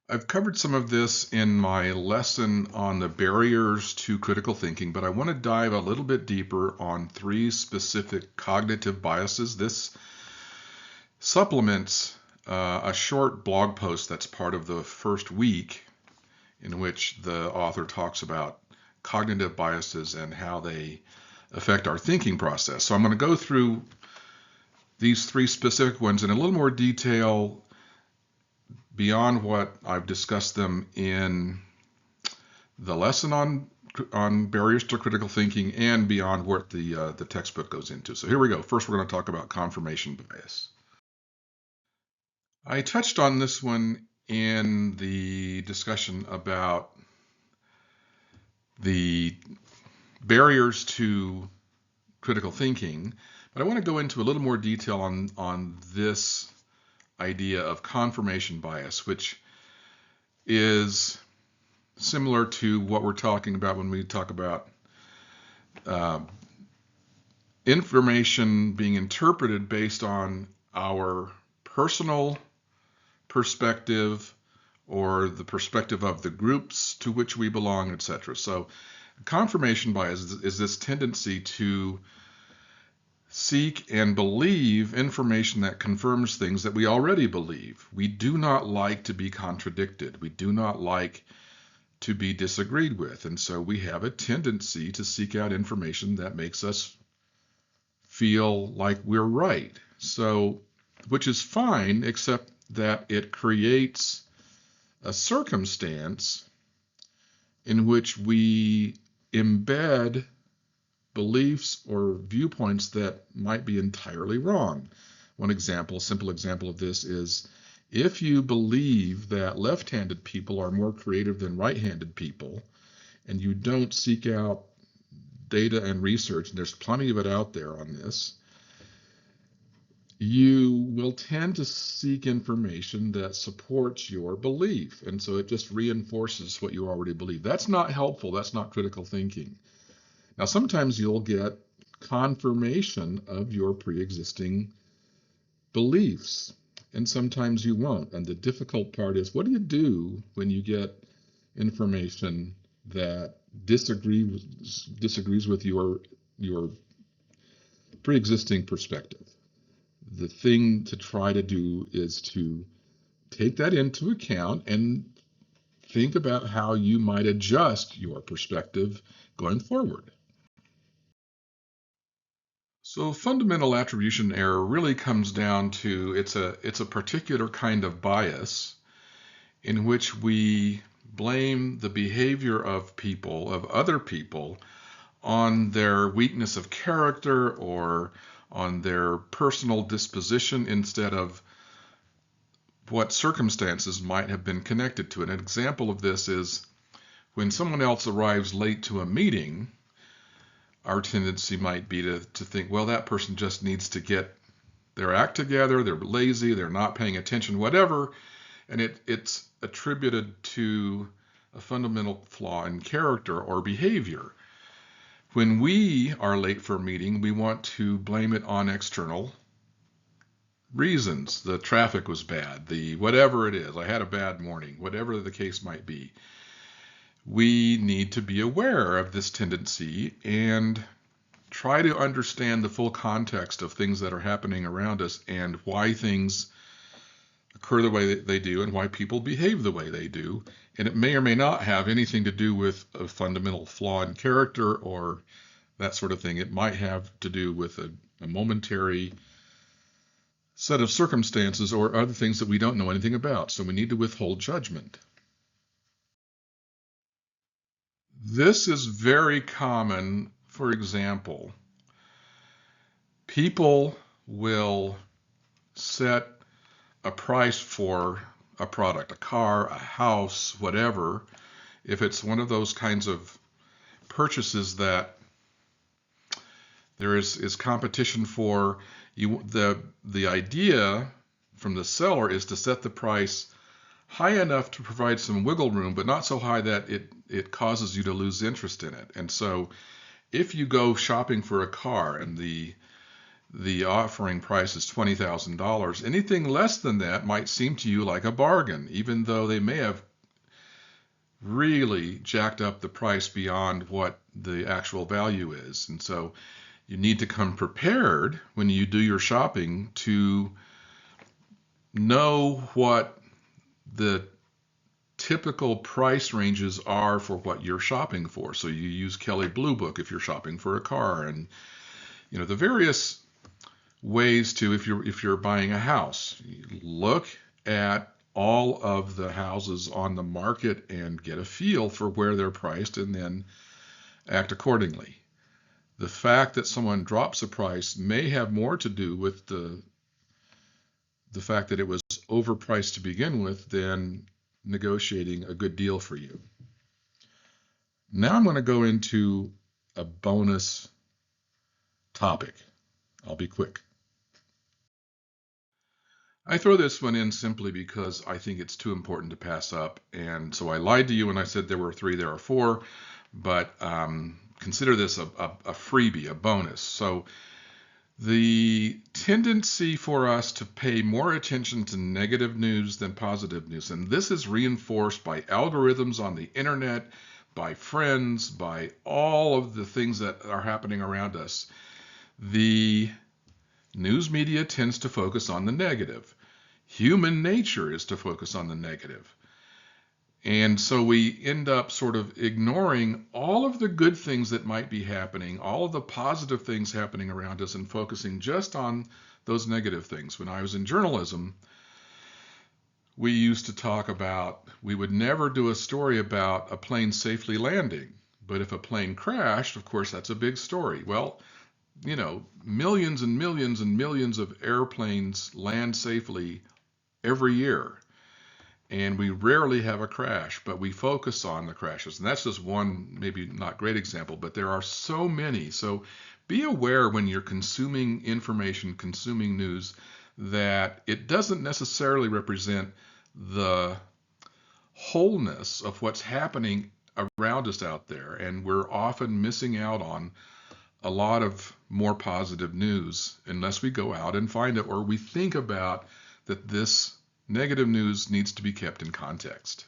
I've covered some of this in my lesson on the barriers to critical thinking, but I want to dive a little bit deeper on three specific cognitive biases. This supplements a short blog post that's part of the first week in which the author talks about cognitive biases and how they affect our thinking process. So I'm going to go through these three specific ones in a little more detail beyond what I've discussed them in the lesson on barriers to critical thinking and beyond what the textbook goes into. So here we go. First, we're going to talk about confirmation bias. I touched on this one in the discussion about the barriers to critical thinking, but I want to go into a little more detail on this idea of confirmation bias, which is similar to what we're talking about when we talk about information being interpreted based on our personal perspective or the perspective of the groups to which we belong, etc. So confirmation bias is this tendency to seek and believe information that confirms things that we already believe. We do not like to be contradicted. We do not like to be disagreed with. And so we have a tendency to seek out information that makes us feel like we're right. So, which is fine, except that it creates a circumstance in which we embed beliefs or viewpoints that might be entirely wrong. One example, simple example of this is if you believe that left-handed people are more creative than right-handed people, and you don't seek out data and research, and there's plenty of it out there on this, you will tend to seek information that supports your belief. And so it just reinforces what you already believe. That's not helpful. That's not critical thinking. Now, sometimes you'll get confirmation of your pre-existing beliefs, and sometimes you won't. And the difficult part is, what do you do when you get information that disagrees with your pre-existing perspective? The thing to try to do is to take that into account and think about how you might adjust your perspective going forward. So fundamental attribution error really comes down to it's a particular kind of bias in which we blame the behavior of people, of other people, on their weakness of character or on their personal disposition instead of what circumstances might have been connected to it. An example of this is when someone else arrives late to a meeting, our tendency might be to think, well, that person just needs to get their act together, they're lazy, they're not paying attention, whatever, and it's attributed to a fundamental flaw in character or behavior. When we are late for a meeting, we want to blame it on external reasons. The traffic was bad, the whatever it is, I had a bad morning, whatever the case might be. We need to be aware of this tendency and try to understand the full context of things that are happening around us and why things occur the way that they do and why people behave the way they do. And it may or may not have anything to do with a fundamental flaw in character or that sort of thing. It might have to do with a momentary set of circumstances or other things that we don't know anything about. So we need to withhold judgment. This is very common. For example, people will set a price for a product, a car, a house, whatever, if it's one of those kinds of purchases that there is competition for. The idea from the seller is to set the price high enough to provide some wiggle room, but not so high that it causes you to lose interest in it. And so if you go shopping for a car and the the offering price is $20,000. Anything less than that might seem to you like a bargain, even though they may have really jacked up the price beyond what the actual value is. And so you need to come prepared when you do your shopping to know what the typical price ranges are for what you're shopping for. So you use Kelley Blue Book if you're shopping for a car, and the various ways to, if you're buying a house, you look at all of the houses on the market and get a feel for where they're priced and then act accordingly. The fact that someone drops a price may have more to do with the fact that it was overpriced to begin with than negotiating a good deal for you. Now I'm going to go into a bonus topic. I'll be quick. I throw this one in simply because I think it's too important to pass up. And so I lied to you when I said there were 3, there are 4, but consider this a freebie, a bonus. So the tendency for us to pay more attention to negative news than positive news, and this is reinforced by algorithms on the internet, by friends, by all of the things that are happening around us. The news media tends to focus on the negative. Human nature is to focus on the negative. And so we end up sort of ignoring all of the good things that might be happening, all of the positive things happening around us, and focusing just on those negative things. When I was in journalism, we used to talk about, we would never do a story about a plane safely landing. But if a plane crashed, of course, that's a big story. Well, millions and millions and millions of airplanes land safely every year. And we rarely have a crash, but we focus on the crashes. And that's just one, maybe not great example, but there are so many. So be aware when you're consuming information, consuming news, that it doesn't necessarily represent the wholeness of what's happening around us out there. And we're often missing out on a lot of more positive news unless we go out and find it, or we think about that this negative news needs to be kept in context.